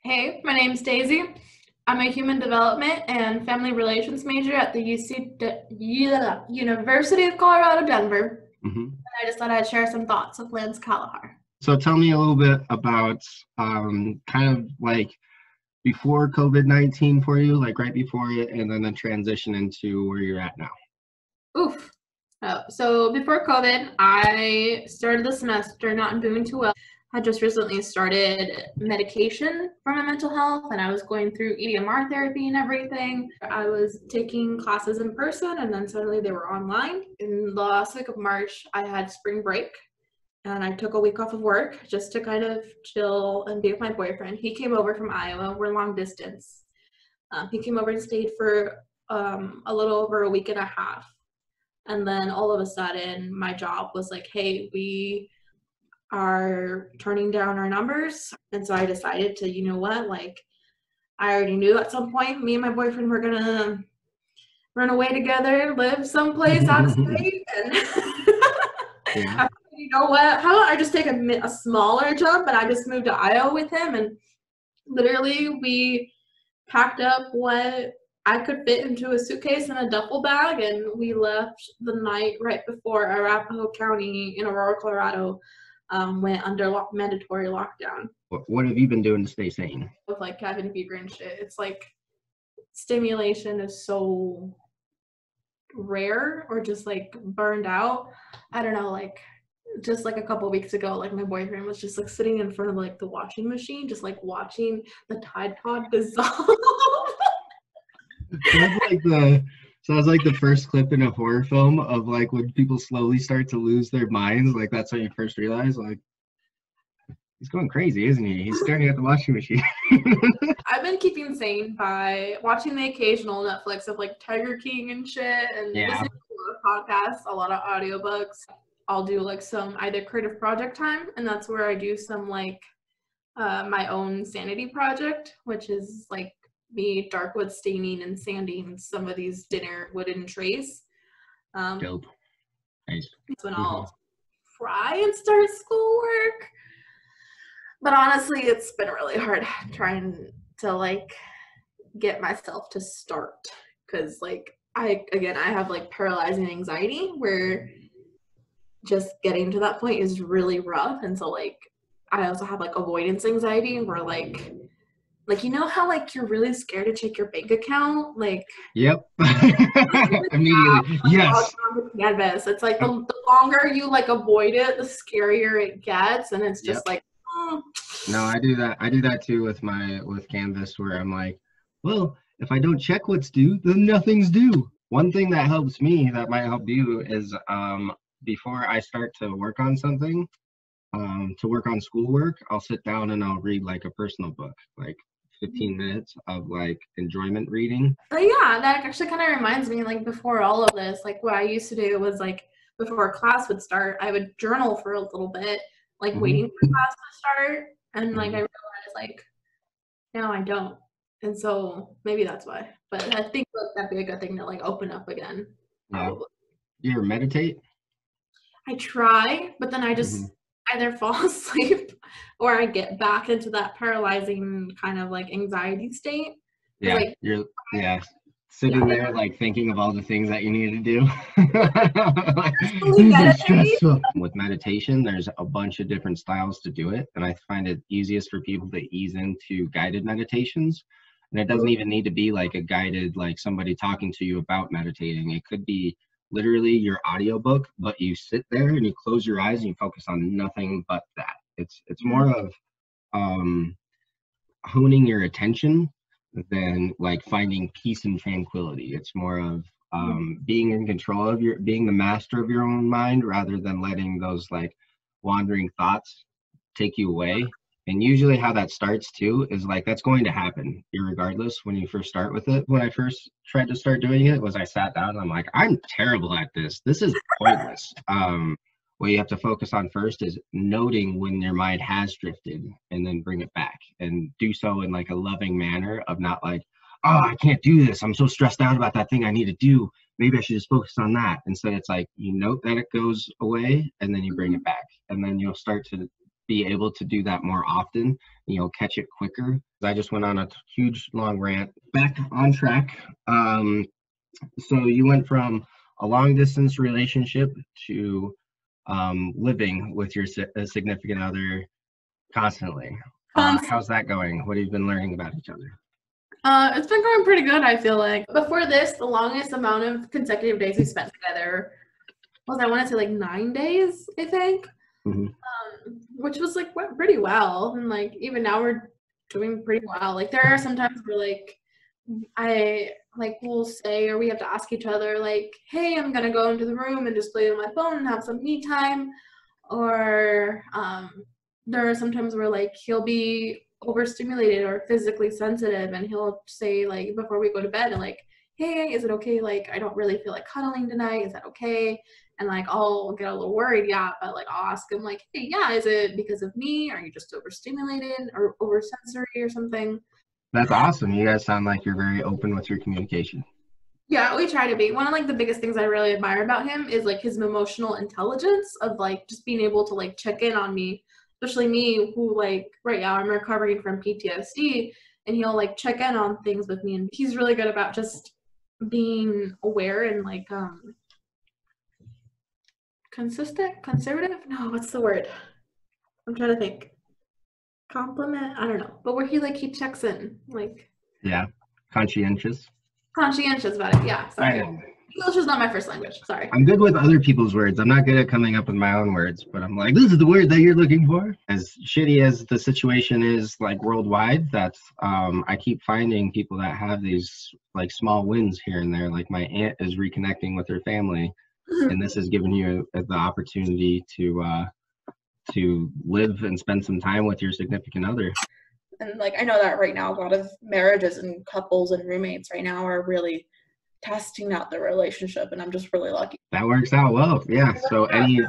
Hey, my name's Daisy. I'm a human development and family relations major at the University of Colorado, Denver. hmm I just thought I'd share some thoughts with Lance Kalahar. So tell me a little bit about kind of like before COVID-19 for you, like right before it, and then the transition into where you're at now. Oof. So before COVID, I started the semester not doing too well. I just recently started medication for my mental health, and I was going through EDMR therapy and everything. I was taking classes in person, and then suddenly they were online. In the last week of March, I had spring break, and I took a week off of work just to kind of chill and be with my boyfriend. He came over from Iowa. We're long distance. He came over and stayed for a little over a week and a half. And then all of a sudden, my job was like, hey, we are turning down our numbers. And so I decided to, you know what, like, I already knew at some point me and my boyfriend were going to run away together, live someplace out of state. And Yeah. I thought, you know what, how about I just take a smaller jump and I just moved to Iowa with him. And literally, we packed up what I could fit into a suitcase and a duffel bag, and we left the night right before Arapahoe County in Aurora, Colorado, went under mandatory lockdown What have you been doing to stay sane? with like cabin fever and shit. It's like stimulation is so rare or just like burned out. I don't know, like just like a couple weeks ago, like my boyfriend was just like sitting in front of like the washing machine, just like watching the Tide Pod dissolve. Sounds like the first clip in a horror film of like when people slowly start to lose their minds. Like that's when you first realize, like, he's going crazy, isn't he? He's staring at the washing machine. I've been keeping sane by watching the occasional Netflix of like Tiger King and shit, and Yeah. listening to a lot of podcasts, a lot of audiobooks. I'll do like some either creative project time, and that's where I do some like my own sanity project, which is like me darkwood staining and sanding some of these dinner wooden trays. Dope. Nice. That's when I'll try and start schoolwork. But honestly, it's been really hard trying to like get myself to start, because like I have like paralyzing anxiety where just getting to that point is really rough. And so like I also have like avoidance anxiety where like you know how like you're really scared to check your bank account, like Yep. Immediately. Yes. canvas. It's like the longer you like avoid it, the scarier it gets, and it's just like No, I do that. I do that too with Canvas, where I'm like, well, if I don't check what's due, then nothing's due. One thing that helps me that might help you is before I start to work on something, to work on schoolwork, I'll sit down and I'll read like a personal book, like 15 minutes of like enjoyment reading. But yeah, that actually kind of reminds me, like before all of this, like what I used to do was like before class would start, I would journal for a little bit, like waiting for class to start, and like I realized like now I don't, and so maybe that's why. But I think like, that'd be a good thing to like open up again. Probably. Yeah. You ever meditate? I try, but then I just either fall asleep or I get back into that paralyzing kind of like anxiety state. Yeah, like, you're sitting there like thinking of all the things that you need to do. It's stressful. With meditation, there's a bunch of different styles to do it, and I find it easiest for people to ease into guided meditations. And it doesn't even need to be like a guided, like somebody talking to you about meditating. It could be literally your audiobook, but you sit there and you close your eyes and you focus on nothing but that. It's more of honing your attention than like finding peace and tranquility. It's more of being in control of being the master of your own mind, rather than letting those like wandering thoughts take you away. And usually how that starts too is like that's going to happen irregardless when you first start with it. When I first tried to start doing it was I sat down and I'm like, I'm terrible at this. This is pointless. What you have to focus on first is noting when your mind has drifted and then bring it back, and do so in like a loving manner of not like, oh, I can't do this. I'm so stressed out about that thing I need to do. Maybe I should just focus on that. Instead, it's like you note that it goes away and then you bring it back, and then you'll start to be able to do that more often, catch it quicker. I just went on a huge long rant. Back on track. So you went from a long distance relationship to living with your significant other constantly. How's that going? What have you been learning about each other? It's been going pretty good, I feel like. Before this, the longest amount of consecutive days we spent together was, I want to say, like 9 days, I think. Mm-hmm. Which was like went pretty well, and like even now we're doing pretty well. Like there are some times where like we'll say, or we have to ask each other like, hey, I'm gonna go into the room and just play on my phone and have some me time. Or there are some times where like he'll be overstimulated or physically sensitive, and he'll say like before we go to bed and like, hey, is it okay, like I don't really feel like cuddling tonight, is that okay? And like I'll get a little worried, but like I'll ask him like, hey, is it because of me? Are you just overstimulated or oversensory or something? That's awesome. You guys sound like you're very open with your communication. Yeah, we try to be. One of like the biggest things I really admire about him is like his emotional intelligence of like just being able to like check in on me, especially me who like right now I'm recovering from PTSD, and he'll like check in on things with me, and he's really good about just being aware and like conservative? No, what's the word? I'm trying to think. Compliment? I don't know. But where he checks in, like. Yeah, conscientious. Conscientious about it, yeah. Sorry. English is not my first language, sorry. I'm good with other people's words. I'm not good at coming up with my own words, but I'm like, this is the word that you're looking for. As shitty as the situation is like worldwide, that's I keep finding people that have these like small wins here and there. Like my aunt is reconnecting with her family, and this has given you the opportunity to live and spend some time with your significant other. And like I know that right now a lot of marriages and couples and roommates right now are really testing out the relationship, and I'm just really lucky. That works out well. Yeah. So any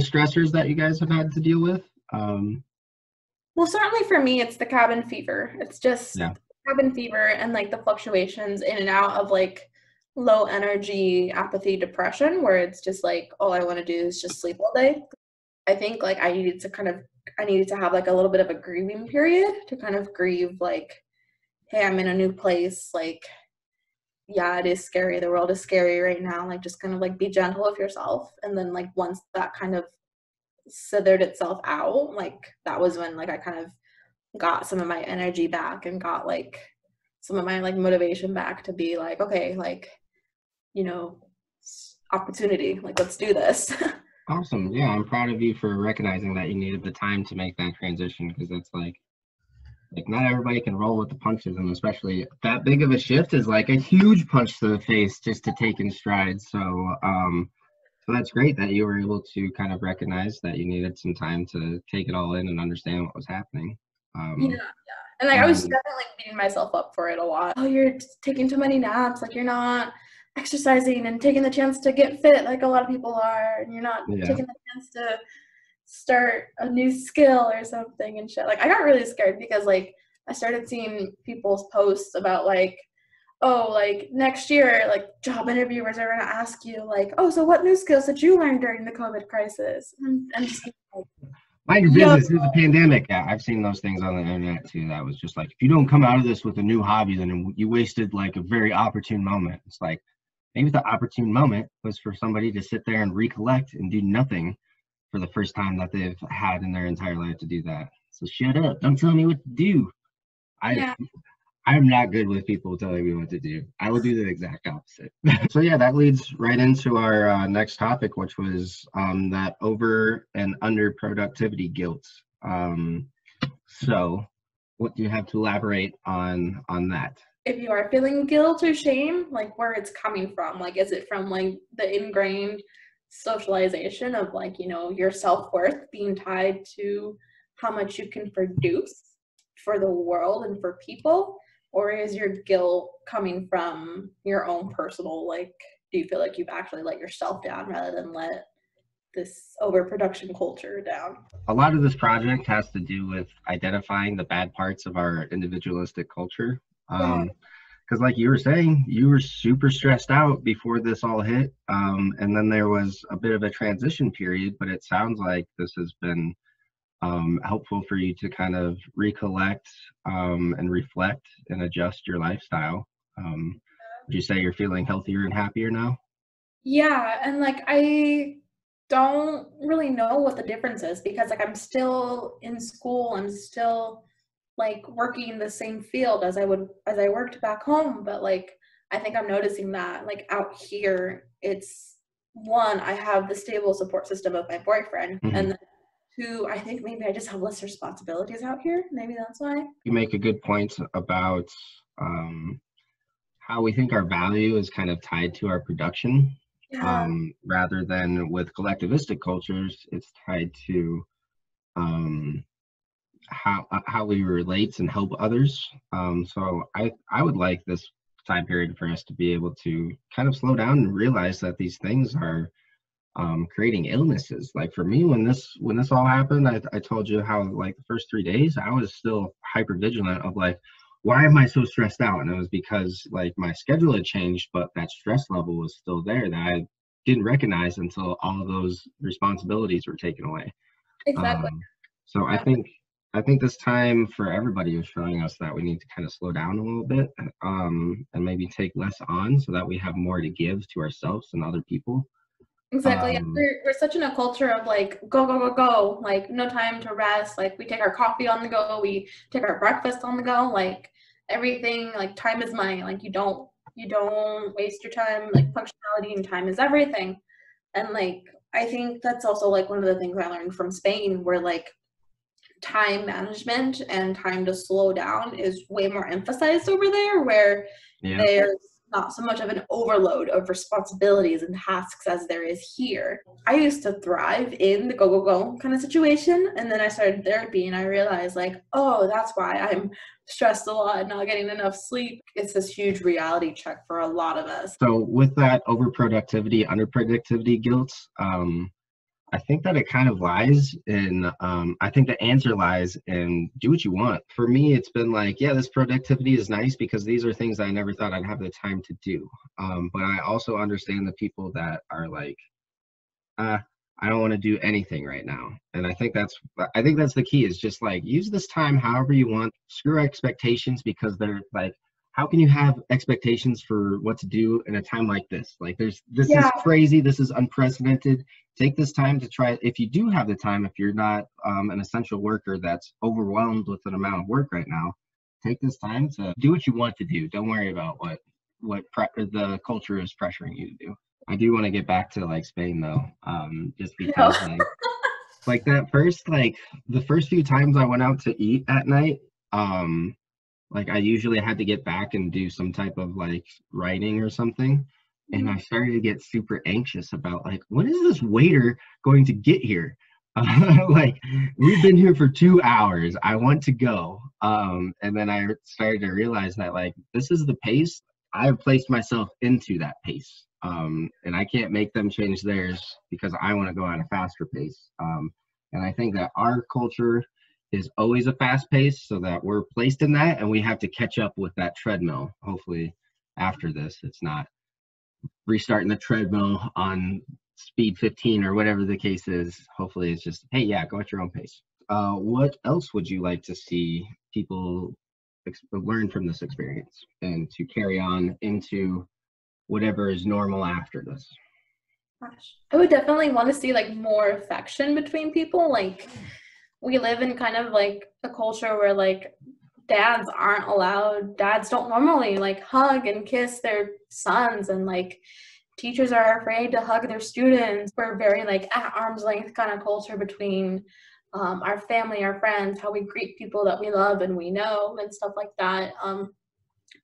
stressors that you guys have had to deal with? Well, certainly for me it's the cabin fever. It's just cabin fever and like the fluctuations in and out of like low energy, apathy, depression, where it's just like all I want to do is just sleep all day. I think like I needed to have like a little bit of a grieving period to kind of grieve like, hey, I'm in a new place, like yeah, it is scary, the world is scary right now, like just kind of like be gentle with yourself. And then like once that kind of sithered itself out, like that was when like I kind of got some of my energy back and got like some of my like motivation back to be like, okay, like, opportunity, like let's do this. Awesome. Yeah, I'm proud of you for recognizing that you needed the time to make that transition, because that's like not everybody can roll with the punches, and especially that big of a shift is like a huge punch to the face just to take in stride. So that's great that you were able to kind of recognize that you needed some time to take it all in and understand what was happening. Yeah. And like I was definitely beating myself up for it a lot. Oh, you're taking too many naps, like you're not exercising and taking the chance to get fit like a lot of people are, and you're not taking the chance to start a new skill or something and shit. Like I got really scared because like I started seeing people's posts about like, oh, like next year, like job interviewers are gonna ask you like, oh, so what new skills did you learn during the COVID crisis? And just like, mind your business, there's a pandemic. Yeah, I've seen those things on the internet too. That was just like, if you don't come out of this with a new hobby, then you wasted like a very opportune moment. It's like, maybe the opportune moment was for somebody to sit there and recollect and do nothing for the first time that they've had in their entire life to do that. So shut up. Don't tell me what to do. I'm not good with people telling me what to do. I will do the exact opposite. So yeah, that leads right into our next topic, which was that over and under productivity guilt. So what do you have to elaborate on that? If you are feeling guilt or shame, like where it's coming from, like is it from like the ingrained socialization of like, your self-worth being tied to how much you can produce for the world and for people? Or is your guilt coming from your own personal, like, do you feel like you've actually let yourself down rather than let this overproduction culture down? A lot of this project has to do with identifying the bad parts of our individualistic culture. Because like you were saying, you were super stressed out before this all hit. And then there was a bit of a transition period, but it sounds like this has been helpful for you to kind of recollect and reflect and adjust your lifestyle. Would you say you're feeling healthier and happier now? Yeah, and like I don't really know what the difference is because like I'm still in school, I'm still like working the same field as I worked back home, but like I think I'm noticing that like out here it's one, I have the stable support system of my boyfriend, Mhm. and then two, I think maybe I just have less responsibilities out here. Maybe that's why. You make a good point about um, how we think our value is kind of tied to our production, Yeah. rather than with collectivistic cultures, it's tied to um, how we relate and help others. So I would like this time period for us to be able to kind of slow down and realize that these things are creating illnesses. Like for me, when this all happened, I told you how like the first 3 days I was still hyper vigilant of like, why am I so stressed out? And it was because like my schedule had changed, but that stress level was still there that I didn't recognize until all of those responsibilities were taken away. Exactly. Um, so Yeah. I think this time for everybody is showing us that we need to kind of slow down a little bit, and maybe take less on so that we have more to give to ourselves and other people. Exactly. Yeah. Um, We're such in a culture of like go go go go, like no time to rest. Like we take our coffee on the go, we take our breakfast on the go. Like everything, like time is money. Like you don't waste your time. Like punctuality and time is everything. And like I think that's also like one of the things I learned from Spain, where like time management and time to slow down is way more emphasized over there, where yeah. there's not so much of an overload of responsibilities and tasks as there is here. I used to thrive in the go go go kind of situation, and then I started therapy and I realized like, oh, that's why I'm stressed a lot and not getting enough sleep. It's this huge reality check for a lot of us. So with that overproductivity, underproductivity guilt, I think that it kind of lies in, I think the answer lies in do what you want. For me, it's been like, yeah, this productivity is nice because these are things I never thought I'd have the time to do. But I also understand the people that are like, uh, I don't want to do anything right now. And I think that's the key is just like use this time however you want. Screw expectations because they're like, how can you have expectations for what to do in a time like this? Like this is Yeah, crazy. This is unprecedented. Take this time to try, if you do have the time, if you're not an essential worker that's overwhelmed with an amount of work right now, take this time to do what you want to do. Don't worry about the culture is pressuring you to do. I do want to get back to like Spain though, just you know. because like that first like the first few times I went out to eat at night, um, like I usually had to get back and do some type of like writing or something, and I started to get super anxious about like when is this waiter going to get here? Like we've been here for 2 hours. I want to go. And then I started to realize that like this is the pace. I've placed myself into that pace. And I can't make them change theirs because I want to go at a faster pace. And I think that our culture is always a fast pace so that we're placed in that and we have to catch up with that treadmill. Hopefully after this, it's not restarting the treadmill on speed 15 or whatever the case is. Hopefully it's just, hey, yeah, go at your own pace. What else would you like to see people learn from this experience and to carry on into whatever is normal after this? Gosh. I would definitely want to see like more affection between people. Like we live in kind of like a culture where like dads don't normally like hug and kiss their sons, and like teachers are afraid to hug their students. We're very like at arm's length kind of culture between our family, our friends, how we greet people that we love and we know and stuff like that.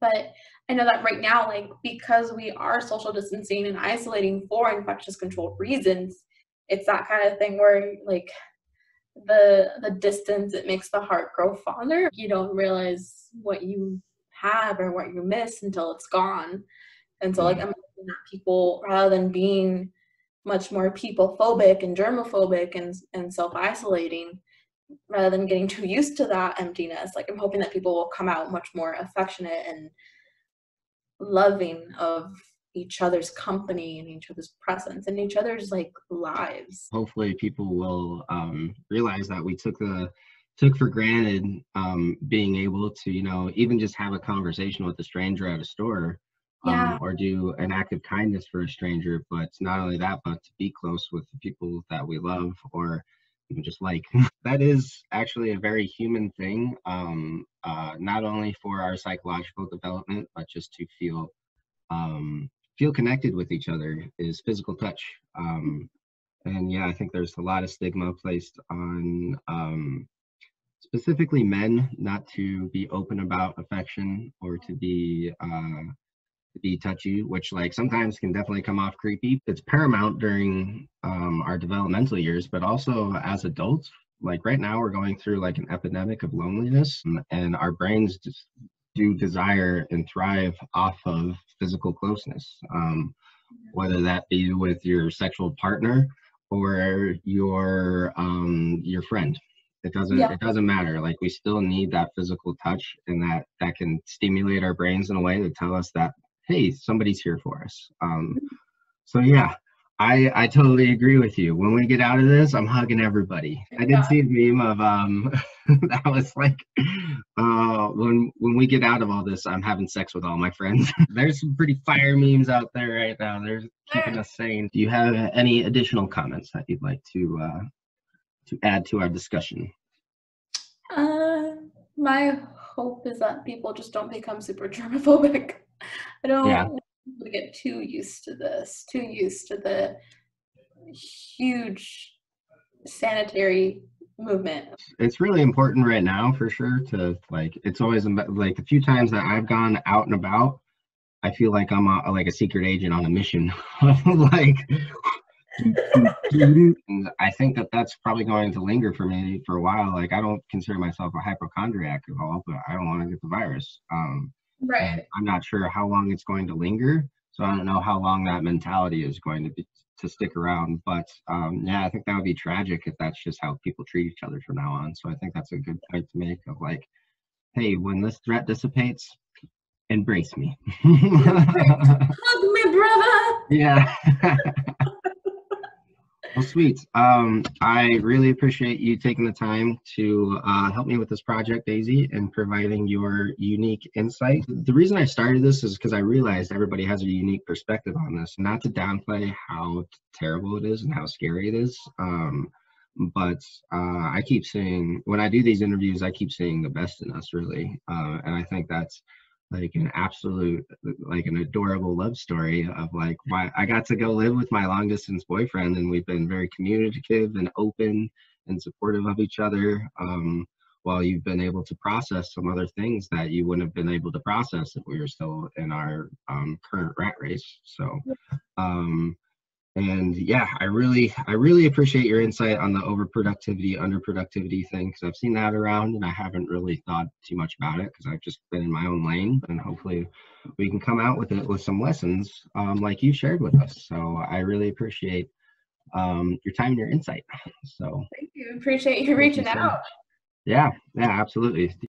But I know that right now, like because we are social distancing and isolating for infectious control reasons, it's that kind of thing where like the distance, it makes the heart grow fonder. You don't realize what you have or what you miss until it's gone. And so like Yeah. I'm hoping that people, rather than being much more people phobic and germophobic and self-isolating, rather than getting too used to that emptiness, like I'm hoping that people will come out much more affectionate and loving of each other's company and each other's presence and each other's like lives. Hopefully people will realize that we took for granted being able to, you know, even just have a conversation with a stranger at a store, or do an act of kindness for a stranger. But not only that, but to be close with the people that we love or even just like. That is actually a very human thing, not only for our psychological development, but just to feel connected with each other is physical touch. And yeah, I think there's a lot of stigma placed on specifically men not to be open about affection or to be touchy, which like sometimes can definitely come off creepy. It's paramount during our developmental years, but also as adults. Like right now we're going through like an epidemic of loneliness, and our brains just do desire and thrive off of physical closeness, whether that be with your sexual partner or your friend. It doesn't matter. Like we still need that physical touch, and that can stimulate our brains in a way to tell us that, hey, somebody's here for us. So yeah, I totally agree with you. When we get out of this, I'm hugging everybody. I did see a meme of that was like when we get out of all this, I'm having sex with all my friends. There's some pretty fire memes out there right now. They're keeping us sane. Do you have any additional comments that you'd like to add to our discussion? My hope is that people just don't become super germophobic. I don't want people to get too used to this, too used to the huge sanitary movement. It's really important right now for sure to like, it's always like the few times that I've gone out and about, I feel like I'm like a secret agent on a mission. Like, and I think that's probably going to linger for me for a while. Like I don't consider myself a hypochondriac at all, but I don't want to get the virus. Right. I'm not sure how long it's going to linger, so I don't know how long that mentality is going to stick around. But yeah, I think that would be tragic if that's just how people treat each other from now on. So I think that's a good point to make of like, hey, when this threat dissipates, embrace me. Hug me, brother. Yeah. Well, sweet. I really appreciate you taking the time to help me with this project, Daisy, and providing your unique insight. The reason I started this is because I realized everybody has a unique perspective on this. Not to downplay how terrible it is and how scary it is, but I keep seeing, when I do these interviews, I keep seeing the best in us, really. And I think that's like an absolute, like an adorable love story of like why I got to go live with my long distance boyfriend, and we've been very communicative and open and supportive of each other, while you've been able to process some other things that you wouldn't have been able to process if we were still in our current rat race. So and yeah, I really appreciate your insight on the overproductivity, underproductivity thing, because I've seen that around and I haven't really thought too much about it because I've just been in my own lane. And hopefully we can come out with it with some lessons like you shared with us. So I really appreciate your time and your insight. So Thank you. Appreciate you reaching out. Yeah, absolutely.